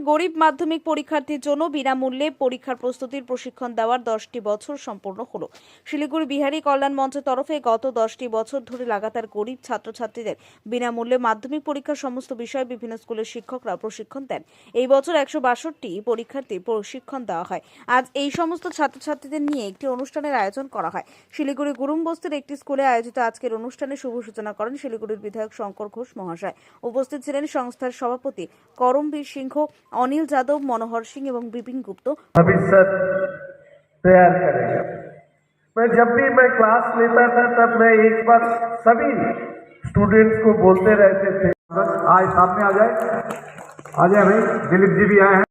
শিলিগুড়ির গরিব মাধ্যমিক পরীক্ষার্থীর জন্য বিনামূল্যে পরীক্ষার প্রস্তুতির প্রশিক্ষণ দেওয়ার 10টি বছর সম্পূর্ণ হলো। শিলিগুড়ি বিহারী কল্যাণ মঞ্চের তরফে গত 10টি বছর ধরে লাগাতার গরিব ছাত্রছাত্রীদের বিনামূল্যে মাধ্যমিক পরীক্ষার সমস্ত বিষয়ে বিভিন্ন স্কুলের শিক্ষকরা প্রশিক্ষণ দেন। এই বছর 162টি পরীক্ষার্থীর প্রশিক্ষণ দেওয়া হয়। আজ এই সমস্ত ছাত্রছাত্রীদের নিয়ে একটি অনুষ্ঠানের আয়োজন করা হয়। শিলিগুড়ি গুরুমবস্তির একটি স্কুলে আয়োজিত আজকের অনুষ্ঠানে শুভ সূচনা করেন শিলিগুড়ির বিধায়ক শঙ্কর ঘোষ মহাশয়। উপস্থিত ছিলেন সংস্থার সভাপতি করমবীর সিংহ, অনিল যাদব, মনোহর সিং এবং বিপিন गुप्त। भविष्य तैयार करेगा। जब भी मैं क्लास लेता था तब मैं एक बार सभी स्टूडेंट्स को बोलते रहते थे, आज सामने आ जाए भाई, दिलीप जी भी आए हैं।